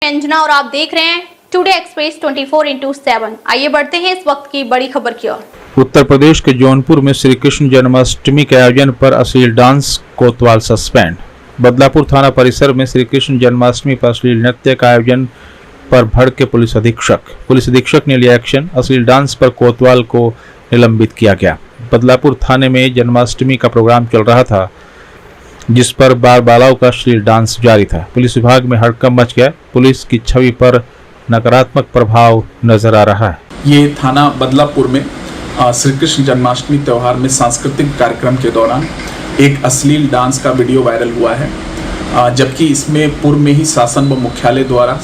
अंजना और आप देख रहे हैं टुडे एक्सप्रेस 24/7। आइए बढ़ते हैं इस वक्त की बड़ी खबर की ओर। उत्तर प्रदेश के जौनपुर में श्री कृष्ण जन्माष्टमी के आयोजन पर अश्लील डांस कोतवाल सस्पेंड। बदलापुर थाना परिसर में श्री कृष्ण जन्माष्टमी पर अश्लील नृत्य का आयोजन पर भड़के पुलिस अधीक्षक ने लिया एक्शन। अश्लील डांस पर कोतवाल को निलंबित किया गया। बदलापुर थाने में जन्माष्टमी का प्रोग्राम चल रहा था, जिस पर बाल-बालाओं का अश्लील डांस जारी था। पुलिस विभाग में हड़कंप मच गया। पुलिस की छवि पर नकारात्मक प्रभाव नजर आ रहा है। ये थाना बदलापुर में श्री कृष्ण जन्माष्टमी त्यौहार में सांस्कृतिक कार्यक्रम के दौरान एक अश्लील डांस का वीडियो वायरल हुआ है, जबकि इसमें पूर्व में ही शासन व मुख्यालय द्वारा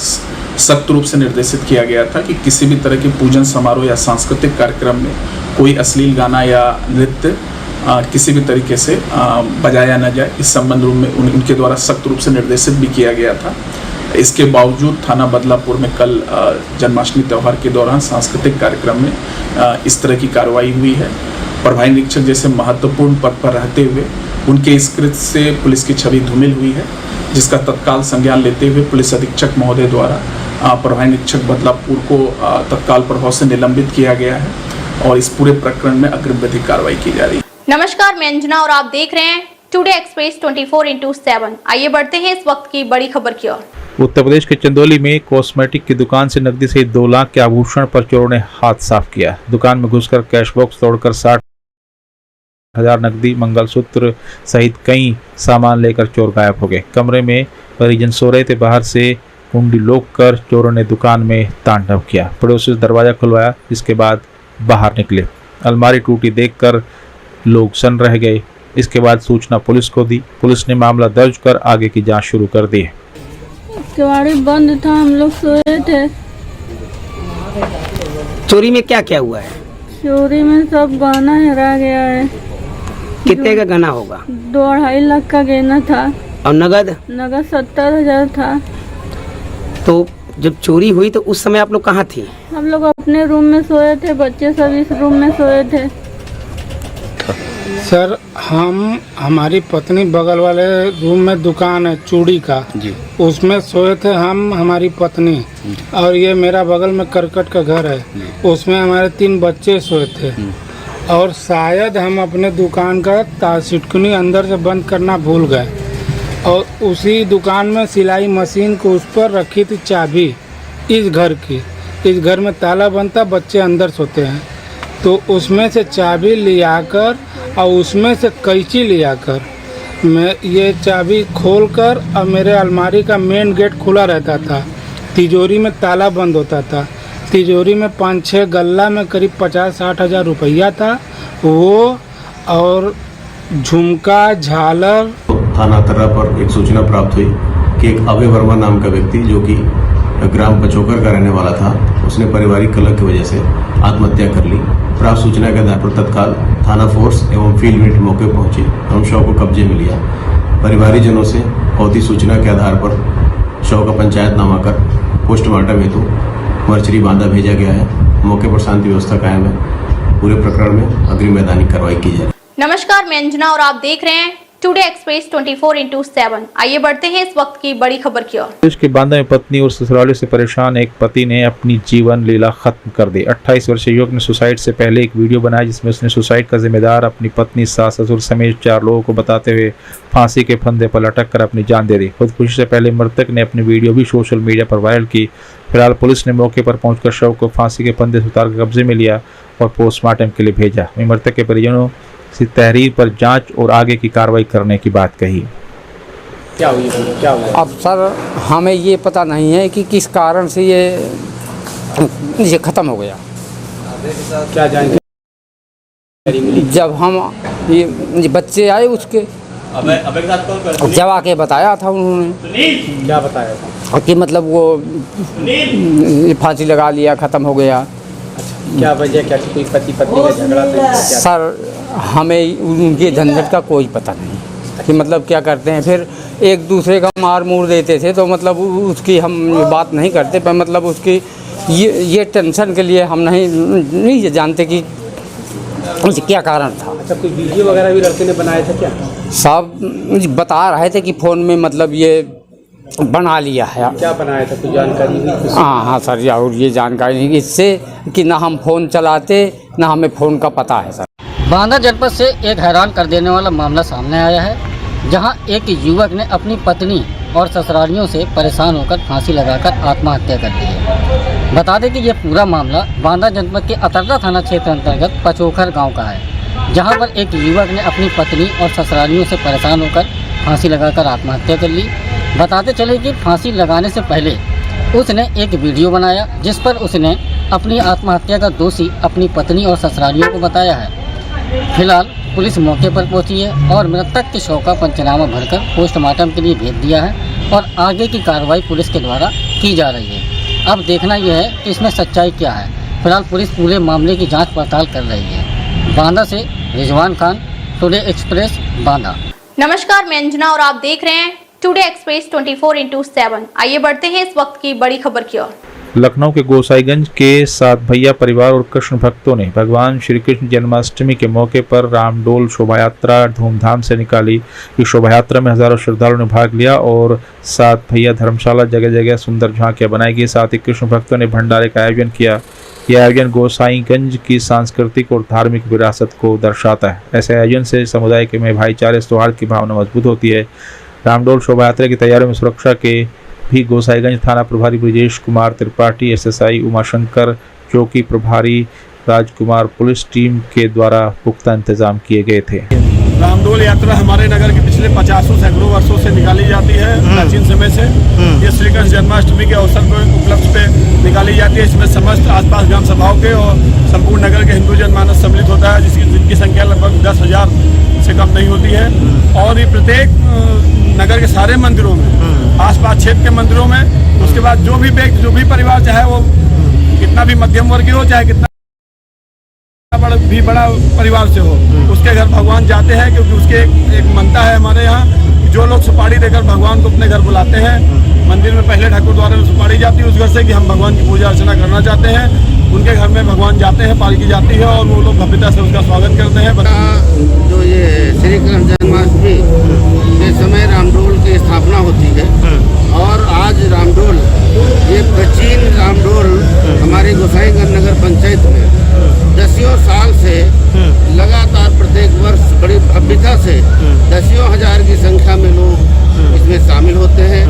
सख्त रूप से निर्देशित किया गया था कि किसी भी तरह के पूजन समारोह या सांस्कृतिक कार्यक्रम में कोई अश्लील गाना या नृत्य किसी भी तरीके से बजाया न जाए। इस संबंध में उनके द्वारा सख्त रूप से निर्देशित भी किया गया था। इसके बावजूद थाना बदलापुर में कल जन्माष्टमी त्यौहार के दौरान सांस्कृतिक कार्यक्रम में इस तरह की कार्रवाई हुई है। प्रभारी निरीक्षक जैसे महत्वपूर्ण पद पर रहते हुए उनके इस कृत्य से पुलिस की छवि धूमिल हुई है, जिसका तत्काल संज्ञान लेते हुए पुलिस अधीक्षक महोदय द्वारा प्रभारी निरीक्षक बदलापुर को तत्काल प्रभाव से निलंबित किया गया है और इस पूरे प्रकरण में अग्रिम विधिक कार्रवाई की जा रही है। नमस्कार, मैं अंजना और आप देख रहे हैं टुडे एक्सप्रेस 24/7। आइए बढ़ते हैं इस वक्त की बड़ी खबर की ओर। उत्तर प्रदेश के चंदौली में कॉस्मेटिक की दुकान से नकदी सहित 2 लाख के आभूषण पर चोरों ने हाथ साफ किया। दुकान में घुसकर कैश बॉक्स तोड़कर 60,000 नकदी, मंगलसूत्र सहित कई सामान लेकर चोर गायब हो गए। कमरे में परिजन सो रहे थे। बाहर से कुंडी लोक कर चोरों ने दुकान में तांडव किया। पड़ोसी से दरवाजा खुलवाया, जिसके बाद बाहर निकले। अलमारी टूटी देखकर लोग सन्न रह गए। इसके बाद सूचना पुलिस को दी। पुलिस ने मामला दर्ज कर आगे की जांच शुरू कर दी। केवाड़ी बंद था, हम लोग सोए थे। चोरी में क्या क्या हुआ है? चोरी में सब गहना हेरा गया है। कितने का गहना होगा? 2-2.5 लाख का गहना था और नगद 70,000 था। तो जब चोरी हुई तो उस समय आप लोग कहाँ थी? हम लोग अपने रूम में सोए थे, बच्चे सब इस रूम में सोए थे। सर, हमारी पत्नी बगल वाले रूम में दुकान है चूड़ी का जी, उसमें सोए थे हम, हमारी पत्नी, और ये मेरा बगल में करकट का घर है, उसमें हमारे 3 बच्चे सोए थे। और शायद हम अपने दुकान का सिटकुनी अंदर से बंद करना भूल गए और उसी दुकान में सिलाई मशीन को उस पर रखी थी चाबी इस घर की। इस घर में ताला बंद था, बच्चे अंदर सोते हैं, तो उसमें से चाबी लियाकर और उसमें से कैंची लियाकर मैं ये चाबी खोलकर, और मेरे अलमारी का मेन गेट खुला रहता था, तिजोरी में ताला बंद होता था। तिजोरी में 5-6 गल्ला में करीब 50-60 हज़ार रुपया था वो, और झुमका, झालर। थाना तर्रा पर एक सूचना प्राप्त हुई कि एक अभय वर्मा नाम का व्यक्ति, जो कि ग्राम पचोकर का रहने वाला था, उसने पारिवारिक कलह की वजह से आत्महत्या कर ली। प्राप्त सूचना के आधार पर तत्काल थाना फोर्स एवं फील्ड यूनिट मौके पहुंची एवं शव को कब्जे में लिया। परिवारीजनों से भौतिक सूचना के आधार पर शव का पंचायतनामा कर पोस्टमार्टम हेतु मर्चरी बांदा भेजा गया है। मौके पर शांति व्यवस्था कायम है। पूरे प्रकरण में अग्रिम वैधानिक कार्रवाई की जाए। नमस्कार, मैं अंजना और आप देख रहे हैं टुडे एक्सप्रेस 24/7। आइए बढ़ते हैं इस वक्त की बड़ी खबर की ओर। प्रदेश के बांदा में पत्नी और ससुरालियों से परेशान एक पति ने अपनी जीवन लीला खत्म कर दी। 28 वर्षीय युवक ने सुसाइड से पहले एक वीडियो बनाया, जिसमें उसने सुसाइड का जिम्मेदार अपनी पत्नी, सास, ससुर समेत 4 लोगों को बताते हुए फांसी के फंदे पर लटक कर अपनी जान दे दी। खुदकुशी से पहले मृतक ने अपनी वीडियो भी सोशल मीडिया पर वायरल की। फिलहाल पुलिस ने मौके पर पहुंचकर शव को फांसी के फंदे से उतार कर कब्जे में लिया और पोस्टमार्टम के लिए भेजा। मृतक के परिजनों से तहरीर पर जांच और आगे की कार्रवाई करने की बात कही। क्या हुआ? अब सर, हमें ये पता नहीं है कि किस कारण से ये ख़त्म हो गया। क्या जानकारी? जब हम ये बच्चे आए उसके जब आके बताया था उन्होंने। क्या बताया था? कि मतलब वो फांसी लगा लिया, ख़त्म हो गया। अच्छा, क्या वजह क्या थी? कोई पति पत्नी का झगड़ा था? सर, हमें उनके झंझट का कोई पता नहीं कि मतलब क्या करते हैं। फिर एक दूसरे का मार मूर देते थे, तो मतलब उसकी हम बात नहीं करते, पर मतलब उसकी ये टेंशन के लिए हम नहीं जानते कि मुझे क्या कारण था। अच्छा, कोई वीडियो वगैरह भी लड़के ने बनाया था क्या? साहब बता रहे थे कि फ़ोन में मतलब ये बना लिया है। क्या बनाया था, कुछ जानकारी हुई कुछ? हाँ सर, और ये जानकारी नहीं इससे कि ना हम फ़ोन चलाते ना हमें फ़ोन का पता है सर। बांदा जनपद से एक हैरान कर देने वाला मामला सामने आया है, जहां एक युवक ने अपनी पत्नी और ससुरालियों से परेशान होकर फांसी लगाकर आत्महत्या कर ली है। बता दें कि यह पूरा मामला बांदा जनपद के अतरदा थाना क्षेत्र अंतर्गत पचोखर गांव का है, जहां पर एक युवक ने अपनी पत्नी और ससुरालियों से परेशान होकर फांसी लगाकर आत्महत्या कर ली। बताते चले कि फांसी लगाने से पहले उसने एक वीडियो बनाया, जिस पर उसने अपनी आत्महत्या का दोषी अपनी पत्नी और ससुरालियों को बताया है। फिलहाल पुलिस मौके पर पहुंची है और मृतक के शव का पंचनामा भरकर पोस्टमार्टम के लिए भेज दिया है और आगे की कार्रवाई पुलिस के द्वारा की जा रही है। अब देखना यह है कि इसमें सच्चाई क्या है। फिलहाल पुलिस पूरे मामले की जांच पड़ताल कर रही है। बांदा से रिजवान खान, टुडे एक्सप्रेस, बांदा। नमस्कार, मैं अंजना और आप देख रहे हैं टुडे एक्सप्रेस 24/7। आइए बढ़ते हैं इस वक्त की बड़ी खबर की ओर। लखनऊ के गोसाईगंज के सात भैया परिवार और कृष्ण भक्तों ने भगवान श्री कृष्ण जन्माष्टमी के मौके पर रामडोल शोभा यात्रा धूमधाम से निकाली। इस शोभा यात्रा में हजारों श्रद्धालुओं ने भाग लिया और सात भैया धर्मशाला जगह जगह सुंदर झांकियां बनाई गई। साथ ही कृष्ण भक्तों ने भंडारे का आयोजन किया। यह आयोजन गोसाईगंज की सांस्कृतिक और धार्मिक विरासत को दर्शाता है। ऐसे आयोजन से समुदाय के में भाईचारे सौहार्द की भावना मजबूत होती है। रामडोल शोभा यात्रा की तैयारियों में सुरक्षा के भी गोसाईगंज थाना प्रभारी ब्रिजेश कुमार त्रिपाठी, एसएसआई उमाशंकर, चौकी प्रभारी राजकुमार, पुलिस टीम के द्वारा पुख्ता इंतजाम किए गए थे। रामडोल यात्रा हमारे नगर के पिछले 50 सैकड़ों वर्षों से निकाली जाती है, प्राचीन समय से। ये श्री कृष्ण जन्माष्टमी के अवसर पर उपलक्ष्य पे निकाली जाती है। इसमें समस्त आसपास ग्राम सभाओं के और संपूर्ण नगर के हिंदू जनमानस सम्मिलित होता है, जिनकी संख्या लगभग 10,000 से कम नहीं होती है। और ये प्रत्येक नगर के सारे मंदिरों में, आसपास क्षेत्र के मंदिरों में, उसके बाद जो भी व्यक्ति, जो भी परिवार, चाहे वो कितना भी मध्यम वर्गीय हो, चाहे कितना बड़ा परिवार से हो, उसके घर भगवान जाते हैं। क्योंकि उसके एक मान्यता है हमारे यहाँ कि जो लोग सुपारी देकर भगवान को अपने घर बुलाते हैं, मंदिर में पहले ठाकुर द्वारा में सुपारी जाती है उस घर से कि हम भगवान की पूजा अर्चना करना चाहते हैं। उनके घर में भगवान जाते हैं, पालकी जाती है और वो लोग भव्यता से उसका स्वागत करते हैं। जो ये श्री कृष्ण जन्माष्टमी के समय रामडोल की स्थापना होती है और आज रामडोल, ये प्राचीन रामडोल हमारे गोसाईगंज नगर पंचायत में दसियों साल से लगातार प्रत्येक वर्ष बड़ी भव्यता से दसियों हजार की संख्या में लोग इसमें शामिल होते हैं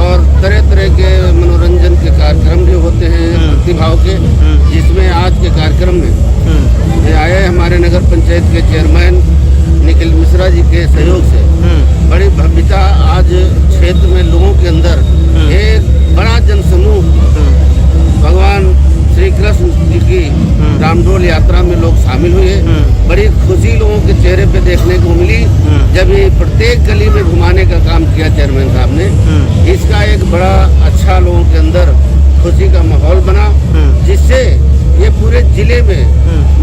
और तरह तरह के मनोरंजन के कार्यक्रम भी होते हैं भक्तिभाव के, जिसमें आज के कार्यक्रम में ये आए हमारे नगर पंचायत के चेयरमैन निखिल मिश्रा जी के सहयोग से बड़ी भव्यता आज क्षेत्र में लोगों के अंदर एक बड़ा जनसमूह भगवान श्री कृष्ण जी की रामडोल यात्रा में लोग शामिल हुए। बड़ी खुशी लोगों के चेहरे पे देखने को मिली जब ये प्रत्येक गली में घुमाने का काम किया चेयरमैन साहब ने। इसका एक बड़ा अच्छा लोगों के अंदर खुशी का माहौल बना, जिससे ये पूरे जिले में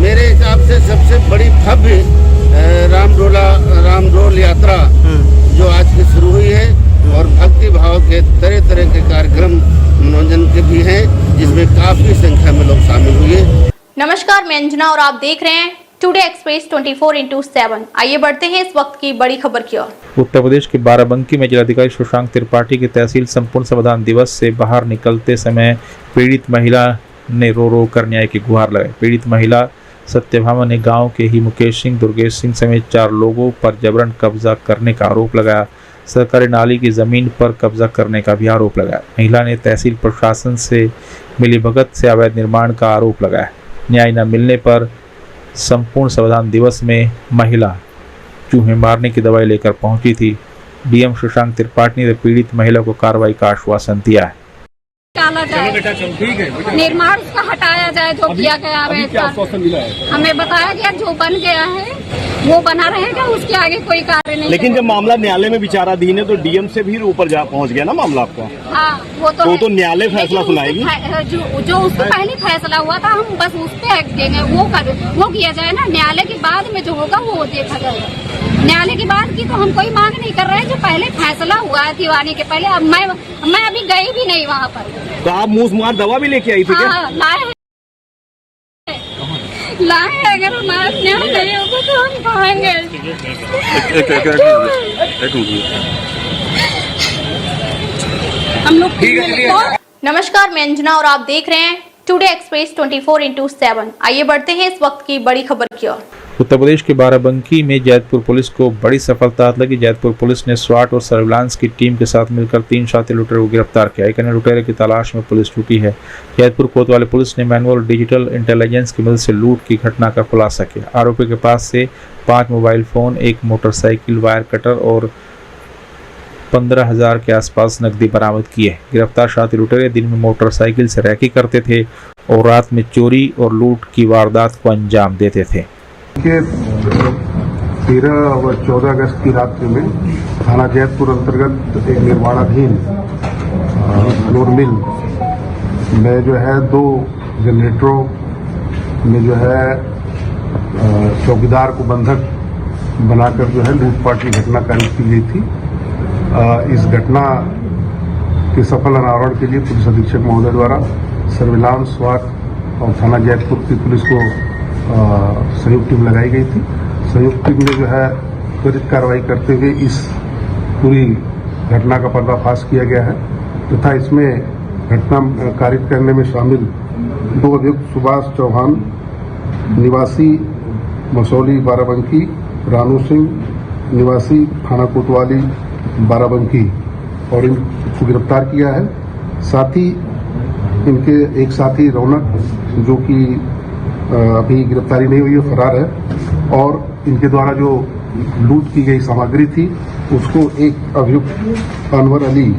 मेरे हिसाब से सबसे बड़ी भव्य रामडोल यात्रा जो आज की शुरू हुई है और भक्ति भाव के तरह तरह के कार्यक्रम मनोरंजन के भी हैं, जिसमें काफी संख्या में लोग शामिल हुए। नमस्कार, मैं अंजना और आप देख रहे हैं टुडे एक्सप्रेस 24/7। आइए बढ़ते हैं इस वक्त की बड़ी खबर की ओर। उत्तर प्रदेश के बाराबंकी में जिलाधिकारी शशांक त्रिपाठी की तहसील संपूर्ण संविधान दिवस से बाहर निकलते समय पीड़ित महिला ने रो रो कर न्याय की गुहार लगाई। पीड़ित महिला सत्यभामा ने गांव के ही मुकेश सिंह, दुर्गेश सिंह समेत 4 लोगों पर जबरन कब्जा करने का आरोप लगाया। सरकारी नाली की जमीन पर कब्जा करने का भी आरोप लगाया। महिला ने तहसील प्रशासन से मिलीभगत से अवैध निर्माण का आरोप लगाया। न्याय न मिलने पर संपूर्ण संविधान दिवस में महिला चूहे मारने की दवाई लेकर पहुंची थी। डीएम शशांक त्रिपाठी ने पीड़ित महिला को कार्रवाई का आश्वासन दिया है। निर्माण उसका हटाया जाए जो किया गया है। हमें बताया गया जो बन गया है वो बना रहेगा, उसके आगे कोई कार्य नहीं। लेकिन जब मामला न्यायालय में विचाराधीन है तो डीएम से भी ऊपर जा पहुंच गया ना मामला आपका। हाँ, वो तो न्यायालय फैसला सुनाएगी। जो उससे पहले फैसला हुआ था हम बस उस पे देंगे, वो किया जाए ना। न्यायालय के बाद में जो होगा वो देखा जाएगा। न्यायालय की बात की तो हम कोई मांग नहीं कर रहे हैं। जो पहले फैसला हुआ है दीवानी के पहले, अब मैं अभी गई भी नहीं वहाँ पर। तो आप मुँह दवा भी लेके आई थी क्या? हाँ, लाए अगर हमारे न्याय नहीं होगा तो हम खाएंगे। हम लोग नमस्कार, मैं अंजना और आप देख रहे हैं टुडे एक्सप्रेस 24/7। आइए बढ़ते हैं इस वक्त की बड़ी खबर की ओर। उत्तर प्रदेश के बाराबंकी में जैतपुर पुलिस को बड़ी सफलता हाथ लगी। जैतपुर पुलिस ने स्वाट और सर्विलांस की टीम के साथ मिलकर 3 शातिर लुटेरों को गिरफ्तार किया। एक अन्य लुटेरे की तलाश में पुलिस जुटी है। जैतपुर कोतवाली पुलिस ने मैनुअल डिजिटल इंटेलिजेंस की मदद से लूट की घटना का खुलासा किया। आरोपी के पास से 5 mobile phone, 1 motorcycle, wire cutter और 15,000 के आसपास नकदी बरामद की है। गिरफ्तार शातिर लुटेरे दिन में मोटरसाइकिल से रैकी करते थे और रात में चोरी और लूट की वारदात को अंजाम देते थे। 13 व 14 अगस्त की रात्रि में थाना जैतपुर अंतर्गत एक निर्माणाधीन फ्लोर मिल में जो है 2 जनरेटरों में जो है चौकीदार को बंधक बनाकर जो है लूटपाट की घटना कारित की गई थी। इस घटना के सफल अनावरण के लिए पुलिस अधीक्षक महोदय द्वारा सर्विलांस, स्वाट और थाना जैतपुर की पुलिस को संयुक्त टीम लगाई गई थी। संयुक्त टीम ने जो है त्वरित कार्रवाई करते हुए इस पूरी घटना का पर्दाफाश किया गया है तथा इसमें घटना कारित करने में शामिल 2 अभियुक्त सुभाष चौहान निवासी मसौली बाराबंकी, रानू सिंह निवासी थाना कोतवाली बाराबंकी और इनको गिरफ्तार किया है। साथ ही इनके एक साथी रौनक जो कि अभी गिरफ्तारी नहीं हुई है, फरार है, और इनके द्वारा जो लूट की गई सामग्री थी उसको एक अभियुक्त अनवर अली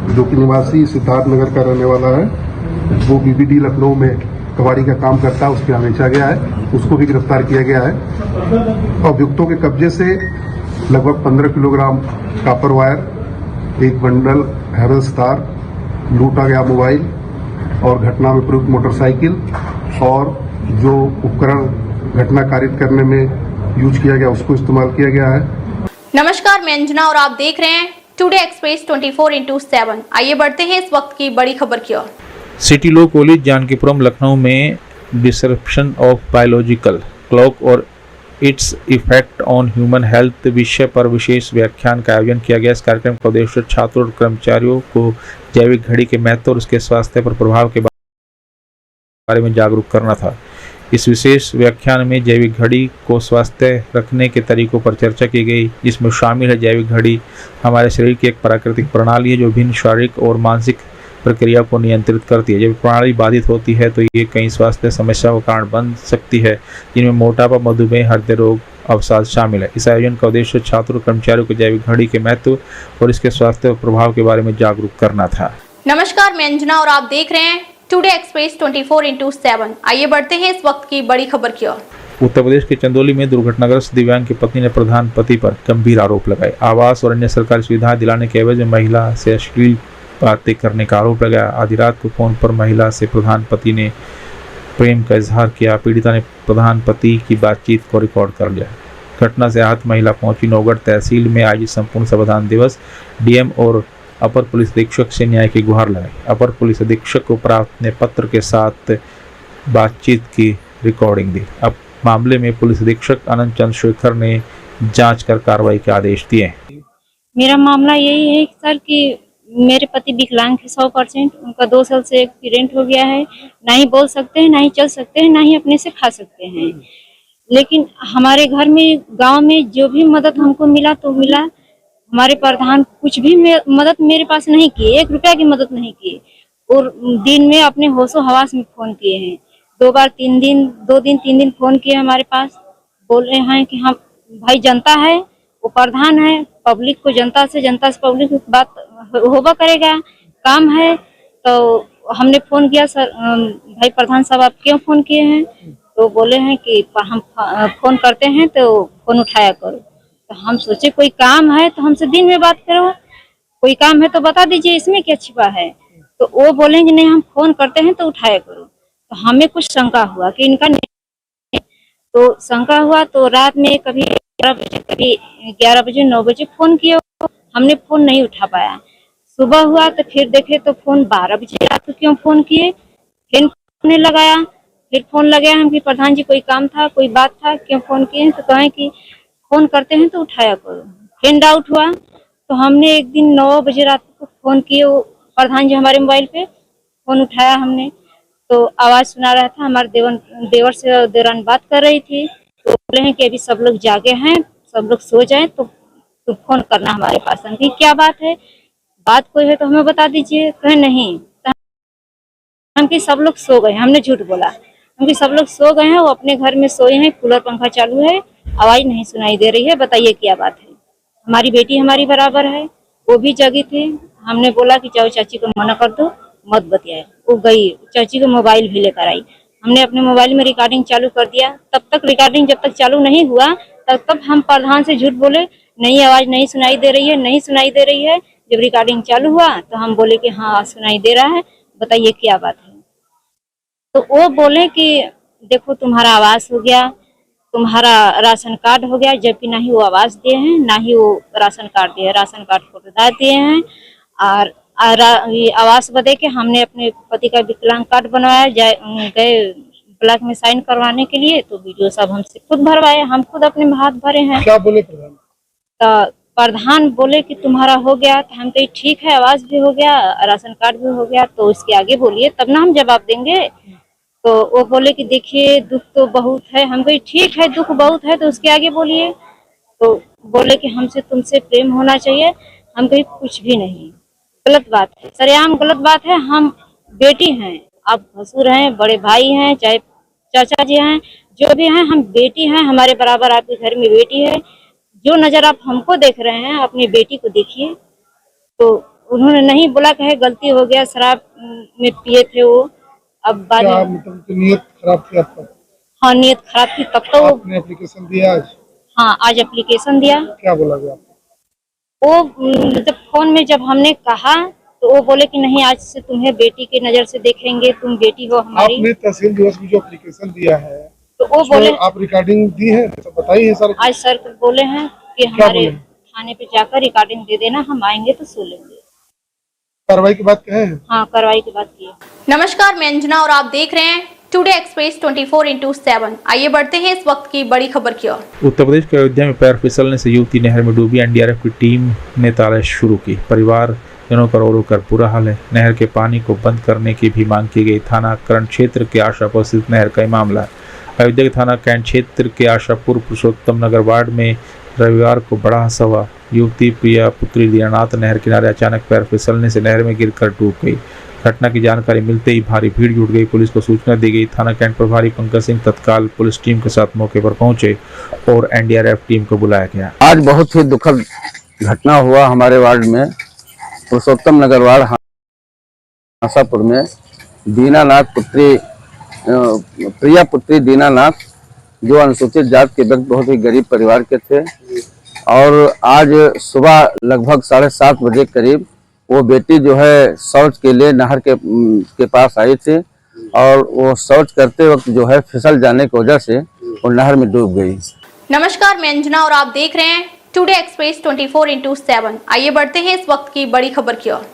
जो कि निवासी सिद्धार्थ नगर का रहने वाला है, वो बीबीडी लखनऊ में कबाड़ी का काम करता है, उसके यहाँ बेचा गया है, उसको भी गिरफ्तार किया गया है। अभियुक्तों के कब्जे से लगभग 15 kilogram copper wire, 1 bundle Havells तार, लूटा गया मोबाइल और घटना में प्रयुक्त मोटरसाइकिल और जो उपकरण घटना कारित करने में यूज किया गया उसको इस्तेमाल किया गया है। नमस्कार, मैं अंजना और आप देख रहे हैं टुडे एक्सप्रेस 24/7। आइए बढ़ते हैं इस वक्त की बड़ी खबर की ओर। City law college Janakipuram Lucknow में डिसरप्शन ऑफ बायोलॉजिकल क्लॉक और its effect on human health विषय पर विशेष व्याख्यान का आयोजन किया गया। इस कार्यक्रम का उद्देश्य छात्रों और कर्मचारियों को जैविक घड़ी के महत्व और उसके स्वास्थ्य पर प्रभाव के बारे में जागरूक करना था। इस विशेष व्याख्यान में जैविक घड़ी को स्वास्थ्य रखने के तरीकों पर चर्चा की गई, जिसमें शामिल है जैविक घड़ी हमारे शरीर की एक प्राकृतिक प्रणाली है जो विभिन्न शारीरिक और मानसिक प्रक्रिया को नियंत्रित करती है। जब प्रणाली बाधित होती है तो ये कई स्वास्थ्य समस्याओं का कारण बन सकती है, जिनमें मोटापा, मधुमेह, हृदय रोग, अवसाद शामिल है। इस आयोजन का उद्देश्य छात्रों और कर्मचारियों को जैविक घड़ी के महत्व और इसके स्वास्थ्य और प्रभाव के बारे में जागरूक करना था। नमस्कार, मैं अंजना और आप देख रहे हैं टुडे एक्सप्रेस 24/7। आइए बढ़ते हैं इस वक्त की बड़ी खबर की ओर। उत्तर प्रदेश के चंदौली में दुर्घटनाग्रस्त दिव्यांग की पत्नी ने प्रधान पति पर गंभीर आरोप लगाए। आवास और अन्य सरकारी सुविधाएं दिलाने के एवज में महिला से अश्लील बातें करने का आरोप लगाया। आधी रात को फोन पर महिला से प्रधान पति ने प्रेम का इजहार किया। पीड़िता ने प्रधान पति की बातचीत को रिकॉर्ड कर लिया। घटना से आहत महिला पहुंची नौगढ़ तहसील में आयोजित संपूर्ण समाधान दिवस। डीएम और अपर पुलिस अधीक्षक से न्याय की गुहार लगाई। अपर पुलिस अधीक्षक को प्राप्त ने पत्र के साथ बातचीत की रिकॉर्डिंग दी। अब मामले में पुलिस अधीक्षक अनंत चंद्रशेखर ने जांच कर कार्रवाई के आदेश दिए। मेरा मामला यही है सर कि मेरे पति विकलांग है 100%। उनका 2 साल से एक्सीडेंट हो गया है, ना ही बोल सकते हैं, ना ही चल सकते हैं, ना ही अपने से खा सकते हैं। लेकिन हमारे घर में, गांव में जो भी मदद हमको मिला तो मिला। हमारे प्रधान कुछ भी मदद मेरे पास नहीं किए, 1 रुपया की मदद नहीं की। और दिन में अपने होशो हवास में फोन किए हैं। 2 बार 3 दिन 2 दिन 3 दिन फोन किए हमारे पास। बोल रहे हैं कि हम भाई जनता है, वो प्रधान है, पब्लिक को जनता से पब्लिक बात होगा करेगा, काम है। तो हमने फोन किया, सर भाई प्रधान साहब आप क्यों फोन किए हैं? तो बोले हैं कि हम फोन करते हैं तो फोन उठाया करो। तो हम सोचे कोई काम है तो हमसे दिन में बात करो, कोई काम है तो बता दीजिए, इसमें क्या छिपा है। तो वो बोलेंगे नहीं हम फोन करते हैं तो उठाया करो। तो हमें कुछ शंका हुआ कि इनका तो शंका हुआ तो रात में कभी 11 बजे 9 बजे फोन किए, हमने फोन नहीं उठा पाया। सुबह हुआ तो फिर देखे तो फोन 12 बजे रात को क्यों फोन किए, फिर फोन लगाया, फिर फोन लगाया हम कि प्रधान जी कोई काम था, कोई बात था, क्यों फोन किए? तो कहें कि फोन करते हैं तो उठाया करो। फिर डाउट हुआ तो हमने एक दिन 9 बजे रात को फोन किए, प्रधान जी हमारे मोबाइल पे फोन उठाया हमने, तो आवाज सुना रहा था, हमारे देवर से देवरान बात कर रही थी, तो बोले हैं कि अभी सब लोग जागे हैं, सब लोग सो जाएं तो फोन करना हमारे पास। हम कही क्या बात है, बात कोई है तो हमें बता दीजिए। कहे नहीं, तो हम कि सब लोग सो गए। हमने झूठ बोला, हम कि सब लोग सो गए हैं, वो अपने घर में सोए हैं, कूलर पंखा चालू है, आवाज नहीं सुनाई दे रही है, बताइए क्या बात है। हमारी बेटी हमारी बराबर है, वो भी जगी थी। हमने बोला कि जाओ चाची को मना कर दो, मत बतियाए। वो गई, चाची को मोबाइल भी लेकर आई। हमने अपने मोबाइल में रिकॉर्डिंग चालू कर दिया। तब तक रिकॉर्डिंग जब तक चालू नहीं हुआ तब हम प्रधान से झूठ बोले, नहीं आवाज नहीं सुनाई दे रही है, नहीं सुनाई दे रही है। जब रिकॉर्डिंग चालू हुआ तो हम बोले कि हाँ सुनाई दे रहा है, बताइए क्या बात है। तो वो बोले कि देखो तुम्हारा आवास हो गया, तुम्हारा राशन कार्ड हो गया, जबकि ना ही वो आवास दिए हैं, ना ही वो राशन कार्ड दिए हैं। राशन कार्ड फोटोदार दिए हैं और ये आवास बदे के हमने अपने पति का विकलांग कार्ड बनवाया, गए ब्लॉक में साइन करवाने के लिए, तो वीडियो सब हमसे खुद भरवाए, हम खुद अपने हाथ भरे हैं। क्या बोले प्रधान? तो प्रधान बोले कि तुम्हारा हो गया, तो हम कही ठीक है, आवास भी हो गया, राशन कार्ड भी हो गया, तो इसके आगे बोलिए तब ना हम जवाब देंगे। तो वो बोले कि देखिए दुख तो बहुत है। हम कही ठीक है, दुख बहुत है तो उसके आगे बोलिए। तो बोले कि हमसे तुमसे प्रेम होना चाहिए। हम कही कुछ भी नहीं, गलत बात है, सरेआम गलत बात है। हम बेटी हैं, आप भसुर हैं, बड़े भाई हैं, चाहे चाचा जी हैं, जो भी हैं, हम बेटी हैं, हमारे बराबर आपके घर में बेटी है। जो नजर आप हमको देख रहे हैं, अपनी बेटी को देखिए। तो उन्होंने नहीं बोला कि गलती हो गया, शराब में पिए थे वो। अब बाद में मतलब नीयत खराब थी आपका? हाँ नियत खराब थी, तब तो आपने एप्लीकेशन दिया आज? हाँ आज एप्लीकेशन दिया। क्या बोला गया? वो जब फोन में जब हमने कहा तो वो बोले कि नहीं, आज से तुम्हें बेटी की नजर से देखेंगे, तुम बेटी हो हमारी। आपने तहसील दिवस में जो एप्लीकेशन दिया है तो वो बोले आप रिकॉर्डिंग दी है, तो बताइए सर। आज सर बोले हैं कि हमारे थाने पे जाकर रिकॉर्डिंग दे देना, हम आएंगे तो सुन लेंगे। कार्रवाई की बात कहें? हाँ कार्रवाई की बात की। नमस्कार, मैं अंजना और आप देख रहे हैं टुडे एक्सप्रेस 24/7। आइए बढ़ते हैं इस वक्त की बड़ी खबर की ओर। उत्तर प्रदेश के अयोध्या में पैर फिसलने से युवती नहर में डूबी। एनडीआरएफ की टीम ने तलाश शुरू की। परिवार जनों का रो रो कर बुरा हाल है। नहर के पानी को बंद करने की भी मांग की गई। थाना करण क्षेत्र के आशापुर स्थित नहर का मामला है। अयोध्या के थाना कैंट क्षेत्र के आशापुर पुरुषोत्तम नगर वार्ड में रविवार को बड़ा हादसा हुआ। युवती प्रिया पुत्री दीनानाथ नहर किनारे अचानक पैर फिसलने से नहर में गिरकर डूब गई। घटना की जानकारी मिलते ही भारी भीड़ जुट गई। पुलिस को सूचना दी गई। थाना कैंट प्रभारी पंकज सिंह तत्काल पुलिस टीम के साथ मौके पर पहुंचे और एनडीआरएफ टीम को बुलाया गया। आज बहुत ही दुखद घटना हुआ हमारे वार्ड में, पुरुषोत्तम नगर वार्ड आशापुर में। दीनानाथ पुत्री प्रिया पुत्री दीनानाथ, जो अनुसूचित जाति के व्यक्ति, बहुत ही गरीब परिवार के थे, और आज सुबह लगभग 7:30 बजे करीब वो बेटी जो है शौच के लिए नहर के पास आई थी, और वो शौच करते वक्त जो है फिसल जाने की वजह से वो नहर में डूब गई। नमस्कार, मैं अंजना और आप देख रहे हैं टुडे एक्सप्रेस 24/7। आइए बढ़ते हैं इस वक्त की बड़ी खबर की ओर।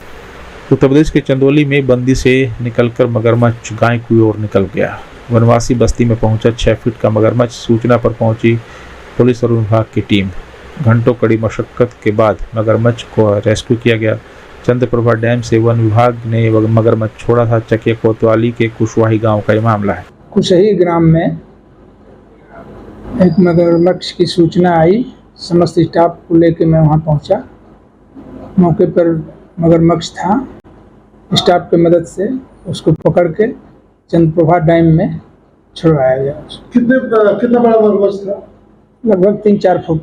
उत्तर प्रदेश के चंदौली में बंदी से निकलकर मगरमच्छ गाय की ओर निकल गया। वनवासी बस्ती में पहुंचा 6 फीट का मगरमच्छ। सूचना पर पहुंची पुलिस और विभाग की टीम। घंटों कड़ी मशक्कत के बाद मगरमच्छ को रेस्क्यू किया गया। चंद्रप्रभा डैम से वन विभाग ने मगरमच्छ छोड़ा था। चकिया कोतवाली के कुशवाही गांव का यह मामला है। कुशही ग्राम में एक मगरमच्छ की सूचना आई। समस्त स्टाफ को लेकर मैं वहां पहुंचा। मौके पर मगरमच्छ था। स्टाफ की मदद से उसको पकड़ के चंद्रप्रभा डैम में छुड़वाया गया। कितना बड़ा मगरमच्छ था? लगभग 3-4 फुट।